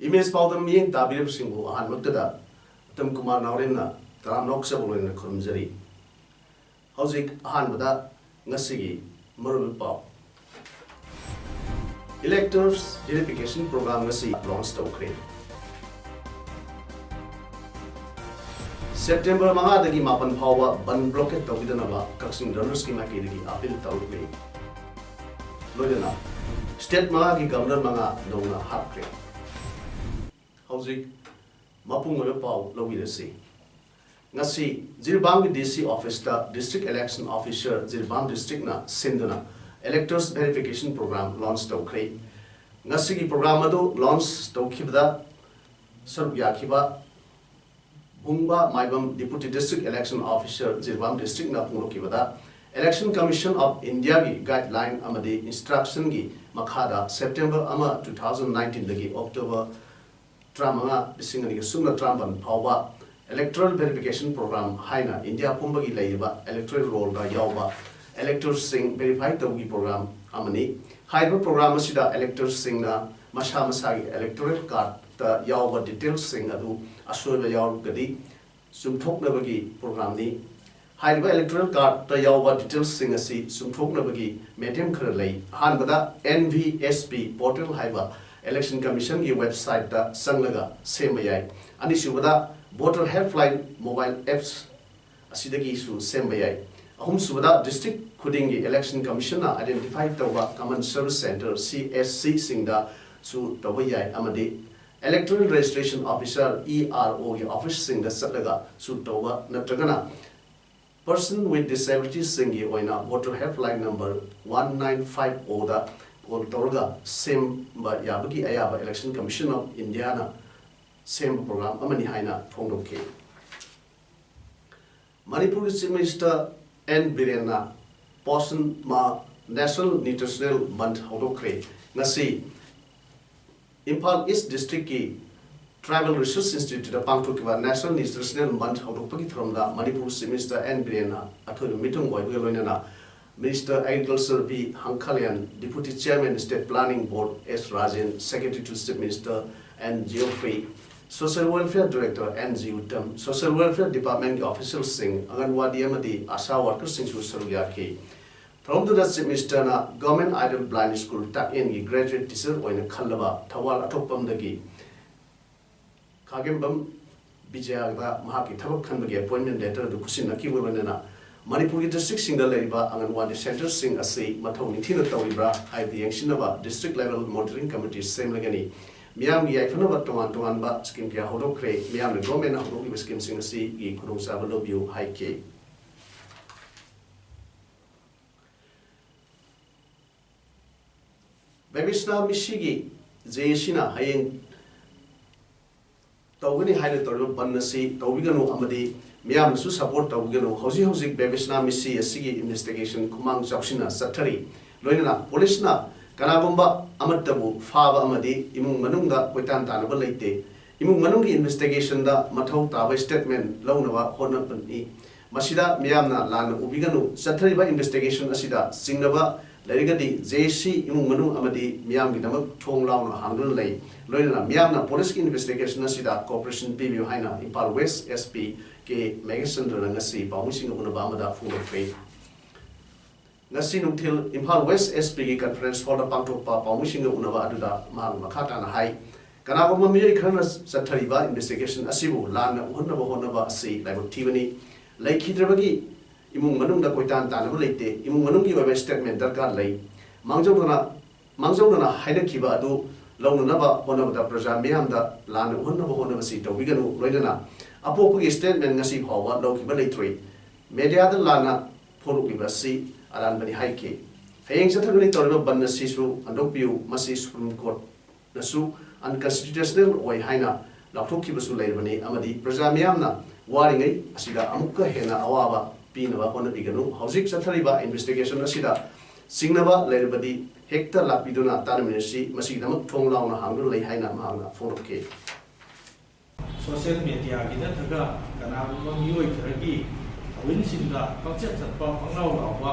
Image Powdam Ying Tabir Singu and Muktada, Tam Kumar Naurina, Tram Noxable in the Kurumzari. Hauzik Hanbada, Nasigi, Murul Pau. Electors Verification Program Nasi launched Ukraine. September Mahadagi Mapan Power, Ban Blocket Tawidanava, Kaxing Donorski Makiri, Apil Tauri. Lodena, State Mahagi Governor Manga, Nona Hapre. Hauzik Mapung Pau Lowidasi. Nasi Zirbang DC Office, the District Election Officer, Zirbang District na Sinduna, Electors Verification Program launched Ukraine. Nasi program launched Tokibda, Serbiakiba, Bumba Maibam Deputy District Election Officer, Zirbang District na Pungokibada, Election Commission of India guideline amadi instruction gi Makhada, September 2019 dagi October Tramanga Disingani Sumna Tramban Pawa Electoral Verification Program Haina India Pumbagi Laiba Electoral Roll da Yauba Electors Sing Verified Togi Program Amani Hybrid Program Sida Electors Sing na Masha Masagi Electoral Card the Yauba Details Sing Adu Asura Yaur Gadi Sumtok Nabagi Program ni Hybrid Electoral Card the Yauba Details Sing Asi Sumtok Nabagi Medium Kurlay Hanbada NVSP Portal Haiba Election Commission की website ता संगलगा सेम बयाई अनिशुबदा voter helpline mobile apps असिदगी issue सेम बयाई अहुम सुबदा district खुदिंगी election commission ना identify तवा common service center CSC सिंगदा सु तवयाई अमदे electoral registration officer ERO की office सिंगदा सलगा सु तवा नत्रगना person with disabilities सिंगी ओइना voter helpline number 1950 दा Torga same but Yabaki Ayaba Election Commission of Indiana same program Amani Haina Tongdo K. Manipur Chief Minister N. Birena Poson Ma National Nutritional Month Hodokre Nasi Impal East District ki Tribal Research Institute of Pangtukiva National Nutritional Month Hodopaki from the Manipur Chief Minister N. Birena Atul Mitung Boyana Minister Agriculture B. Hankalian, Deputy Chairman State Planning Board S. Rajan, Secretary to State Minister N. Geoffrey, Social Welfare Director N. G. Uttam, Social Welfare Department Officials Singh, Anganwadi Amadi, Asha Workers Singh Susaryaki. From the State Minister na Government Idol Blind School Tak in graduate teacher or in a Kalaba, Tawal Atopam Dagi, Kagembam Bijaga Mahaki Tabakandagi appointment letter to Kusinaki Wilana. Manipuri district single labor Anganwadi center sing asi Matoni Tina Tawibra, the Yangshinaba district level monitoring committee same lagani. Miam Yafanova Toan Ba Skim Kia Hodo Cray, Miam the Gomen Hodo Skim Sing asi, E. Kuno Savalobu, High K. Babisna Mishigi, Zayashina, Haying Tawini Highlighter Banasi, Tawigano Amadi. Miam su support tawgeno housing Babisna Missi Sigi investigation Kumang Japshina Satari Loina police na Kanabumba Amatabu Fava Amadi Imung Manunga Koitan Tanaba Late Imung Manungi investigation da Matau Taba statement Launava Honapani Masida Miamna Lan Ubiganu Satari by investigation Asida Singava Larigadi JC Imung Manu Amadi Miam Gidamak Tong Launa Hangun Lay Loina Miamna police investigation Asida Corporation PB Haina Impal West SP ke Magasin Nasi Pamusing of Unabamada full of faith. Nasi Nutil Impal West SP conference for the Pantopa Pamusing of Unavada Mahang Makata and High. Kanabama Mirikanas Satariba investigation Asibu, Lana, Honaba, Si, like Tivani, Lake Hidrabagi, Imung Manunda Koitan Tanabulate, Imung Manungi Web statement that got lay. Mangjona Haidakiba do Longanaba, Honaba Prajamianda, Lana, Honaba Sita, Wiganu, Redana. Apoku statement Nasi Hawa, Loki Military. Media the Lana, फोरुकिबा सी अरानबनी हाइके हयेंग चथगनि तोरबा बन्न सिसु अंदोपियु मसी supreme court नसु अनकन्स्टिट्यूशनल ओय हाइना लाथोखिबसु लेरबनी अमदी प्रजा मियामना वारिङै असिदा अमुक्का हेना अवाबा पीनबा होनबिगनु हौजिक चथरिबा investigation असिदा सिंगनबा लेरबदी हेक्ता लापिदुना तानमिनसी मसिगदमक थोंलाउना हांगु लै हाइना महांगना फोरके social media की नथगा कनागुम मियोय खरगी अविनसिंदा पंचत चतपा पंगलाव लावबा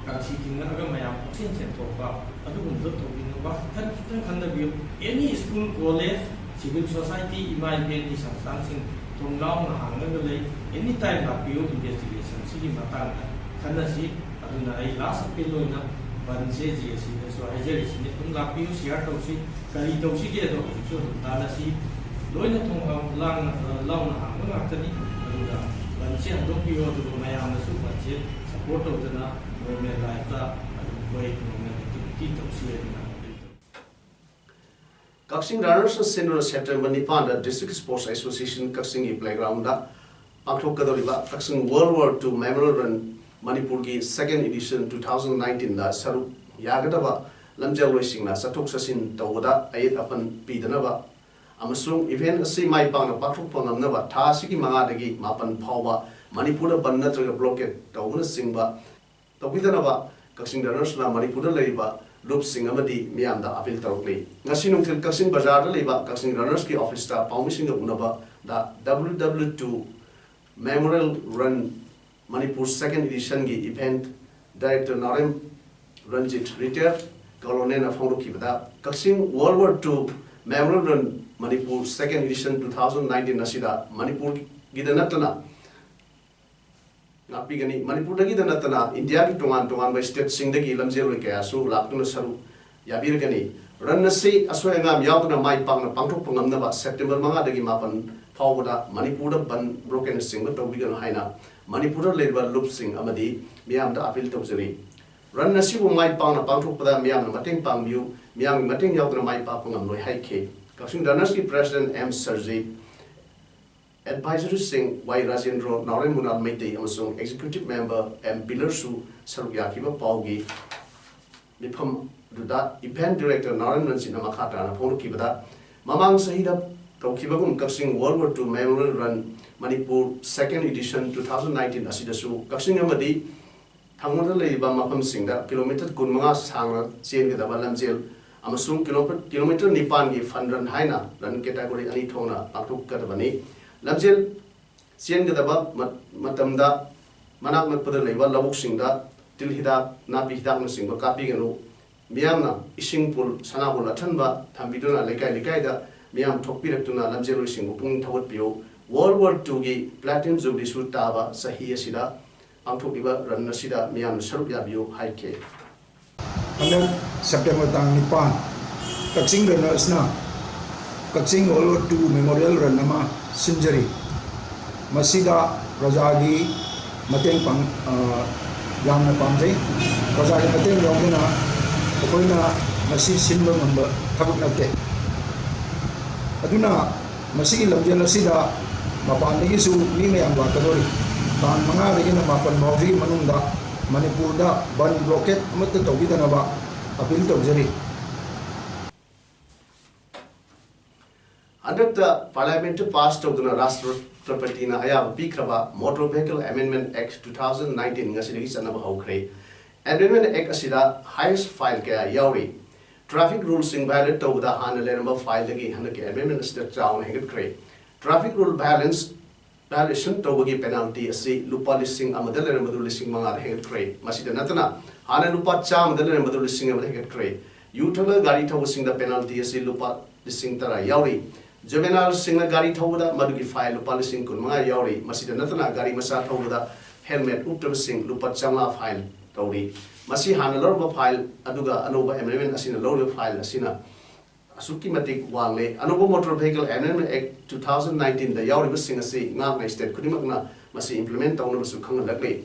कांसी किंगनागा मयाम सेन सेन थोपा अदुगुंदो थोबिनबा खन खितन खंदबियो any school college civil society इमाइपेन की संस्थान सिंह थोंलाउना हांगना लै एनी टाइम लापियो इन्वेस्टिगेशन सिगी मतांग खनसी अदुना आई लास्ट पे लोइना बनसे जेसी सो हाइजरिसिने तुम लापियो शेयर तौसी करी तौसी के दो सो दानसी लोइना थोंगा लाउना हांगना ngakani aduga banse andopio adu mayamna su banse support odana normal life ta adu koi normal activity tausi adina Kaksing Runners Senior September Nipan District Sports Association Kaksing Playground da Pakhok Kadoriba Kaksing World War II Memorial Run Manipur ki second edition 2019 da saru yagadaba lamjal loising na satok sasin tawda ayat apan pidanaba amasung event asi mai pang na pakhok pangamnaba tha sigi manga dagi mapan phawba Manipur da ban natraga blockade tawna singba tawbidanaba Kaksing Runners na Manipur da leiba Loop Singh amadi miyamda appeal tarokli ngasi nungthil Kaksing Bazar da leiba Kaksing Runners ki office ta pawmising da unaba da WW2 Memorial Run Manipur second edition ki event director Narem Ranjit retired colonel of Hongru da Kaksing World War II Memorial Run Manipur second edition 2019 nasida Manipur gidanatana Napigani Manipur dagi danatana India ki tongan by state sing dagi lamjel we kaya su laptuna saru yabirgani run nasi aswa ngam yaudna mai pang na pangthok pangamna ba September manga dagi mapan phawda Manipur da ban broken sing ba tawbigan haina Manipur leba loop sing amadi miyam da appeal tawjari run nasi bu mai pang na pangthok pada miyam na mateng pang view miyam mateng yaudna mai pa pangam noi haike Kaksing Runners ki president M Sarji Advisory Singh Y Rajendra Narendra Munal Meitei amasung executive member M Pilar Su sarugya kiba paugi mifam duda event director Narendra Singh makhata na phone kibada mamang sahida tawkibagum Kaksing World War II Memorial Run Manipur second edition 2019 asida su Kaksing amadi thangmada leiba mafam singda kilometer kunmanga sangna chengedaba lamjel amasung kilometer nipan gi funran haina run category ani thona pathuk kadabani lamjel chengedaba matamda manak nakpada leiba labuk singda tilhida napi hidak na singba kapi ganu miyamna ising pul sanabul athanba thambiduna lekai da miyam thokpiratuna lamjel singbu pung thawat pio World War II gi platinum jubilee su taba sahi asida angthokiba ran asida miyam sarup yabiyo haike Alam September tang nipan Kaksing Runners na Kaksing World War II Memorial Run nama Sinjari Masida Rajagi mateng pang yamna pamjai Rajagi mateng yamna akoina masi sinba ngamba thabuk natte aduna masigi lamjel asida mapandagi su mi mayam wa kadori tan manga dagi na mapan mawji manungda Manipur da ban blockade amat tawbidana ba appeal tawjari Under the Parliament passed of the Rashtrapati na ayab pikraba Motor Vehicle Amendment Act 2019 ngasidagi sanaba hawkre Amendment Act asida highest file kaya yauri traffic rules sing violate tawda hana leramba file dagi hanake amendment asida chawn hegat kre traffic rule violation tawagi penalty asi lupa lising amadal leramba lising manga hegat kre masida natana hana lupa cham dal leramba lising amadal hegat kre uthala gari thawsing the penalty asi lupa lising tara yauri Juvenile singa gari thawda madugi file lupa lising kun mga yauri masida natana gari masa thawda helmet uptab sing lupa chama file tawri masi hana lorba file aduga anoba amendment asina lorba file asina asuki matik wangle anoba Motor Vehicle Amendment Act 2019 da yauri basing asi ngak na state kudimakna masi implement tawna basu khangalakle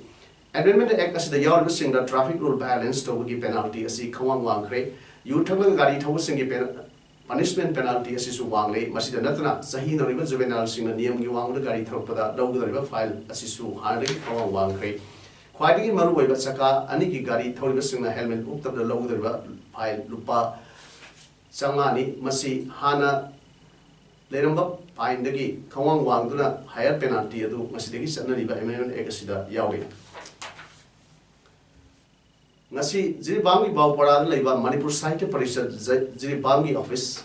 Amendment Act asida yauri basing da traffic rule violence tawgi penalty asi khawang wangkre uthala gari thawsing gi punishment penalty asisu wangle masida natana sahi noriba juvenile singna niyam gi wangda gari tharopada lawgdariba file asisu hanri khawang wangkre ख्वाइदगी मरुओइबा चका अनि की गाड़ी थौरिबसिंगना helmet उपतबदा लौगदरिबा fine रुपा चंगानी मसी हाना लेरंबा fine दगी खवांग वांगदुना higher penalty अदु मसीदगी चनरिबा amendment act असिदा यावे ngasi Jiribamgi Bawparada leiba Manipur Sahitya Parishad Jiribamgi office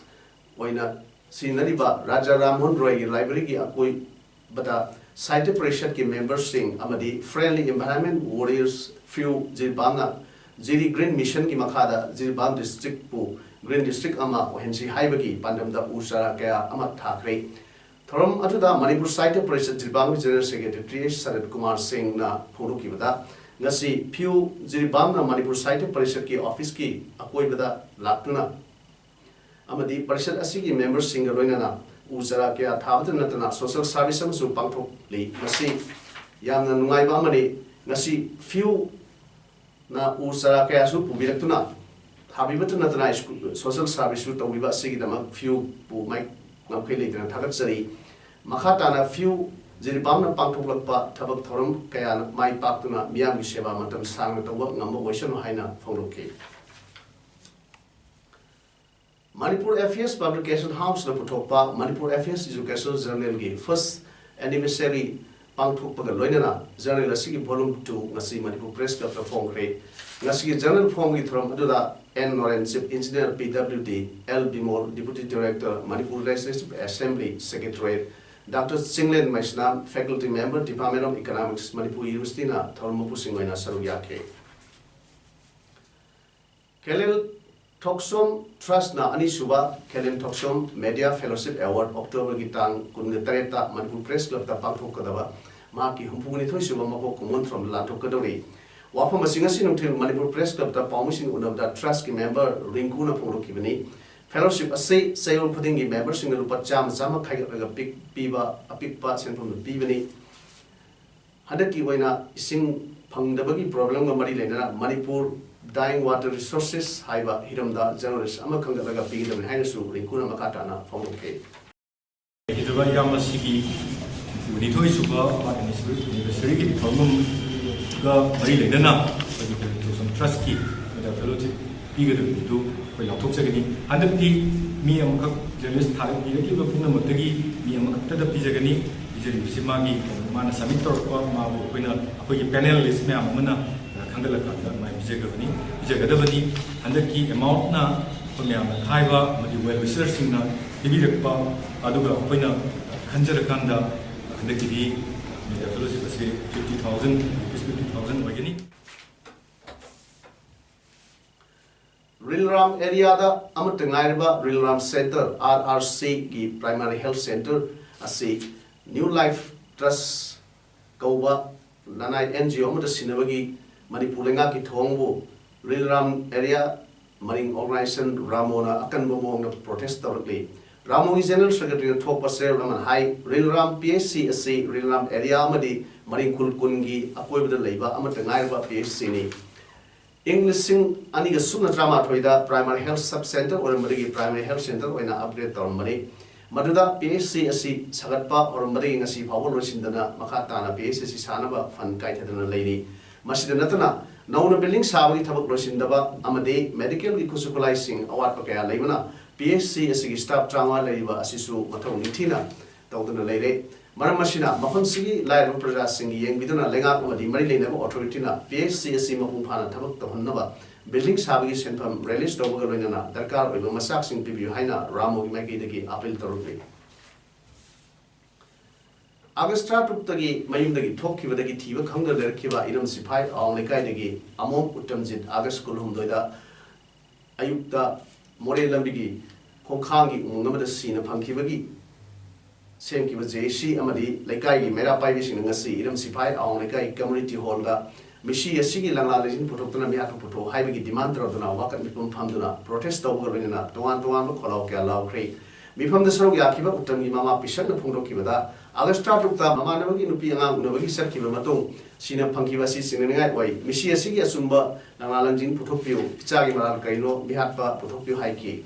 oina sinariba Raja Rammohn Roy library ki akoi bata Sahitya Parishad ki members sing amadi friendly environment warriors few Jiribamna Jiri Green Mission ki makhada Jiribam district pu Green district ama ohensi haibagi pandamda usara kaya ama thakre thorom atuda Manipur Sahitya Parishad Jiribamgi General Secretary Sarat Kumar Singh na photo ki bata ngasi few Jiribamna Manipur Sahitya Parishad ki office ki akoi bada laktuna amadi parishad asigi members singa loinana uzara kya thabata natana social service amsu pangthok li ngasi yamna nungai ba amani ngasi few na uzara kya su pubiratuna thabibatu natana social service su tawiba asigi dama few pu mai ngamkhele dana thagat sari makhatana few Jiribamna pangthoklakpa thabak thoram kaya mai paktuna miyam gi seba matam sangna tawwa ngamba waisanu haina phongloke Manipur Affairs Publication House na puthokpa Manipur Affairs Educational Journal gi first anniversary pangthokpa ga loinana journal asigi volume 2 ngasi Manipur Press Club ta phongre ngasi journal phong gi thoram aduda N Noren Chief Engineer PWD L Bimol Deputy Director Manipur Legislative Assembly Secretariat Dr. Singlen Maisnam, Faculty Member, Department of Economics, Manipur University na Thormupu Singwaina Saruyake. Kelil Toksom Trust na Anisuba, Kelil Toksom Media Fellowship Award, October Gitang, Kungatareta, Manipur Press Club, Tapang Kadava, Maki Humpuni Tosuba Mako Kumun from Lato Kadori. Wapa Masingasin until Manipur Press Club, Tapamusin Unab, Trust member, Ringkuna Purukibani. Fellowship asay sayon pudingi members singa rupa cham chama khaiga pik piba apikpa senpham pibani hadaki oina ising phangdabagi problem ga mari lena Manipur dying water resources haiba hiramda journalist ama khangdaga pigidam haina su ringkuna makata na phongke iduba yamasigi unithoi suba university ki thormum ga mari lena some trust ki the fellowship pigidam du koi lauthok jagani handakti mi amaka journalist thari ki ba puna matagi mi amaka da pijagani ijeri simagi mana submit torpa ma koina akoi panel list me amana khangala ka ma pijagani pijagadabani handakki amount na koina khaiba madi well wisher singna dibirakpa aduga koina khanjarakanda handakki di media fellowship ase 50,000 wagani Rilram area da amatangairba Rilram Center RRC ki Primary Health Center asi New Life Trust kauba nanai NGO amata sinabagi Manipulenga ki thongbu Rilram area maring organization Ramona akanba mong protest tawrli Ramogi General Secretary thokpa ser raman hai Rilram PSC asi Rilram area amadi maring kulkungi akoibda leiba amatangairba PSC ni English aniga sumna drama thoida primary health sub center or marigi primary health center oina upgrade tormari maduda PSC asi sagatpa or marigi ngasi phawol rosindana makata na PSC sanaba fund kai thadana leiri masida natana nauna building sabagi thabak rosindaba amade medical equalizing award pakaya leibana PSC asi staff drama leiba asisu mathau nithina tawdana leire Maram Mashina, Mahon Sigi, Lai Rupraja Singi, Yang Viduna Lenga, the Marilyn Authority, PSC, Simapana, Tabak, the Honova, building Sabi Senpam, released over Renana, Dakar, with Masak Sing Pibu Haina, Ramo Magi, Apil Torbi. Agastra took the Mayundagi, Toki with the Tiva, Kanga, Kiva, Idam Sipai, on the Kaidagi, Amon Utamzit, Agas Kulum Doida, Ayukta, More Lambigi, Kokangi, Number Sina Pankivagi. Same ki JC amadi lekai mera pai bising ngasi iram sipai aung lekai community hall da mishi asigi langla lejin photokna mi athu photo haibagi demand troduna wakat mipum phamduna protest tawgarina towan kholaw kya law khrei mifam da sarok yakiba uttamgi mama pisak na phungro kibada agasta tukta mama nabagi nupi anga unabagi sakkiba matung sina phangkiba si singai wai mishi asigi asumba langla lejin photokpiu chagi maral kaino bihatpa photokpiu haiki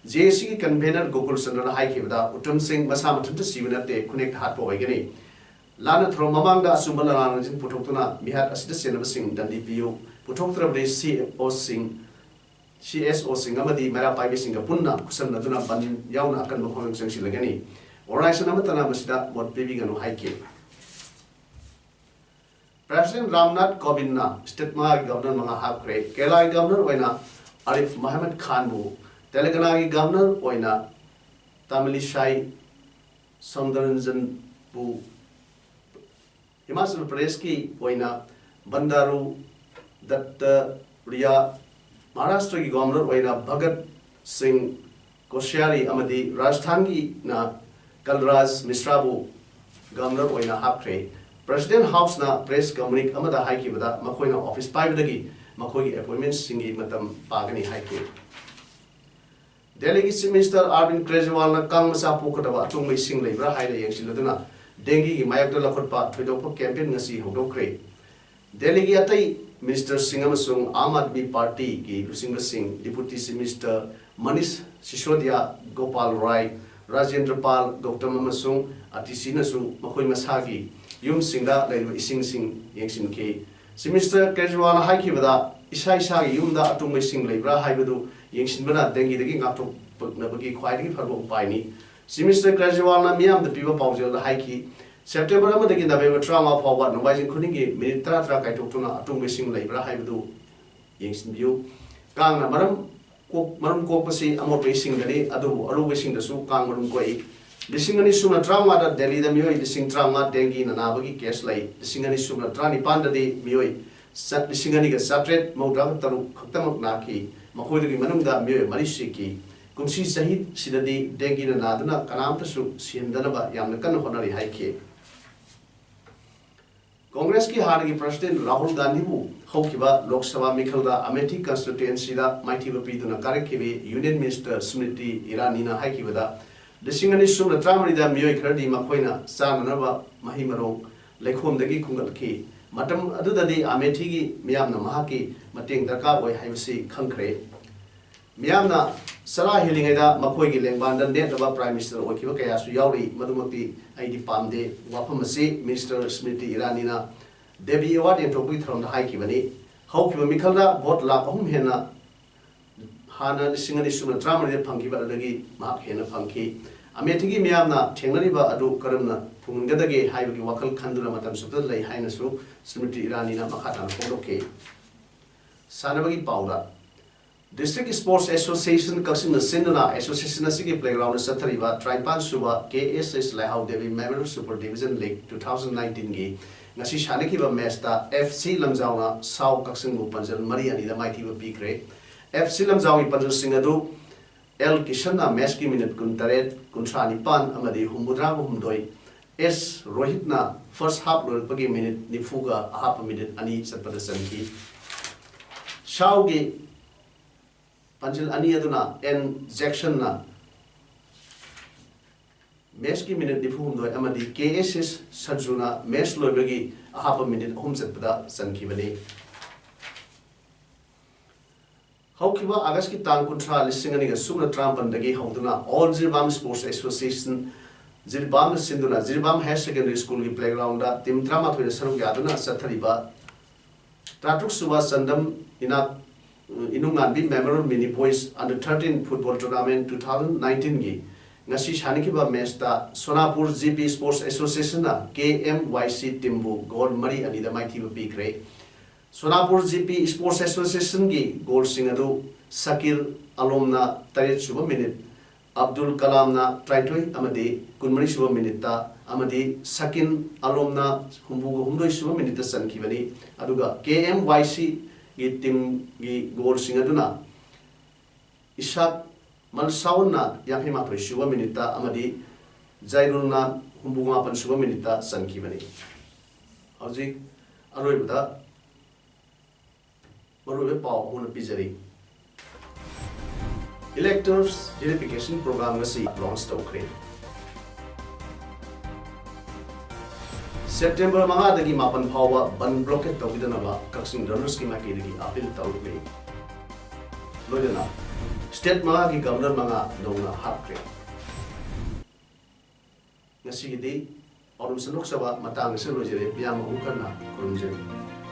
JC convener Gokul Sandra Haikivada, Utum Singh Masamatunta Sivanate, connect Hatpo Agani. Lana thro mamangda asumba lana jin puthokna mihat asida senaba sing dandi piu puthoktra bre CSO sing amadi mera pai sing punna kusam naduna ban yauna kan mo khong sang silagani organization amatana masida mot pebi ganu haike President Ramnath Kovind state governor manga hapkre Kerala governor oina Arif Mohammed Khan bu Telangana governor oina Tamilisai Soundaranjan bu Himachal Pradesh ki oina Bandaru Datta Riya Maharashtra ki governor oina Bhagat Singh Koshyari amadi Rajasthan ki na Kalraj Mishra bu governor oina hapkre President House na press communique amada haiki bada makoi na office pai badagi makoi ki appointments singi matam pagani haiki Delhi ki Chief Minister Arvind Kejriwal na kang masa pukotaba atung mai sing leibra haida yengsiladuna dengi ki mayakda lakhotpa thoidokpa campaign ngasi hodokre Delhi ki atai Minister Singh amasung Aam Aadmi Party ki Lusingla Singh Deputy Chief Minister Manish Sisodia Gopal Rai Rajendra Pal Gautam amasung RTC nasu makoi masagi Yum Singda Laiva Ising Sing Yangsin K. Semester Kejriwal Haiki Vada Isai Sagi Yumda Atumai Sing Labra Haibudu Yangsin Bana Dengi the King after Nabaki Quite Farbo Piny. Semester Kejriwal Miam the people Pausel the Haiki. September Amadakin the Beva Trauma for what Novajan Kuningi, Militra Trakai Tokuna Atumai Sing Labra Haibudu Yangsin View. Kang Maram Kopasi Amor Racing the day, Adu, Aru wishing the Su Kang Marum Koi. Lisingani sumna trauma da Delhi da mioi lising trauma dengi na nabagi case lai lisingani sumna trani panda de mioi sat lisingani ga satret maudra taru khaktamak na ki makoi gi manung da mioi marishi ki kumsi sahid sidadi dengi na nadana kanam ta su sindana ba yamna kan honari haike Congress ki haragi President Rahul Gandhi bu hokiba Lok Sabha mikhalda Amethi constituency da mighty bapiduna karekibe Union Minister Smriti Irani na haiki bada Lisingani sumna tramari mioi khardi makoina sananaba mahimaro lekhom dagi kungal ki matam adudadi Amethi gi miyamna mahaki mateng darkar oi haibasi khangkhre miyamna sala hilingaida makoi gi lengban dan deba Prime Minister okiba kaya su yauri madumakti aidi pamde wafamasi Minister Smriti Irani na Devi Award entropy throm da haiki bani haukiba mikhalda vote lakh ahum hena hana lisingani sumna tramari phangki ba dagi mahak hena phangki Amethi gi miyamna thengnani ba adu karamna thungadage haibagi wakal khanduna matam sukta lai haina su Smriti Irani na makhatan phodoke sanabagi pauda District Sports Association Kaksing Sindana Association Sigi Playground Sathariba Traipan Suba KSS Lahau Devi Memorial Super Division League 2019 gi ngasi shanaki ba match ta FC Lamjauna Sau Kaksing bu panjal mari ani da maiti ba pikre FC Lamjawi panjal singadu El Kishana match ki minute kuntaret kuntrani pan amadi humudra humdoi S Rohitna first half lor pagi minute nifuga half minute ani satpada sanki Sau gi Panjil ani aduna N Jackson na match ki minute nifuhum doi amadi KSS Sajuna match lor bagi half a minute hum satpada sanki bani Haukiba August ki tang kuntra lisingani ga sumna trampan dagi hauduna All Zirbam Sports Association Zirbam Sinduna Zirbam Higher Secondary School ki playground da tim drama thoida saruk yaduna sathariba Tratuk Suba Sandam Inunganbi Memorial Mini Boys Under 13 Football Tournament 2019 gi ngasi shanikiba match ta Sonapur GP Sports Association na KMYC Timbu goal mari ani da maiti ba bigre Sonapur GP Sports Association gi goal singadu Sakir Alomna taret suba minute Abdul Kalam na traitoi amadi kunmari suba minute ta amadi Sakin Alomna humdoi suba minute sanki bani aduga KMYC gi team gi goal singaduna Ishak Malsauna Yaphima Thoi suba minute ta amadi Zairulna humbunga pan suba minute ta sanki bani Hauji aroi bada Maruwe Pau Huna Pizari Electors Verification Program ngasi launch tawkre September manga dagi mapan phawa ban blockade tawidana ba Kaksing runners ki maki dagi appeal tawkre loidana state manga ki governor manga dongna hapkre ngasi di और उनसे नुकसावा मतांग से लोजरे बियाम हुकरना कुरुमजरी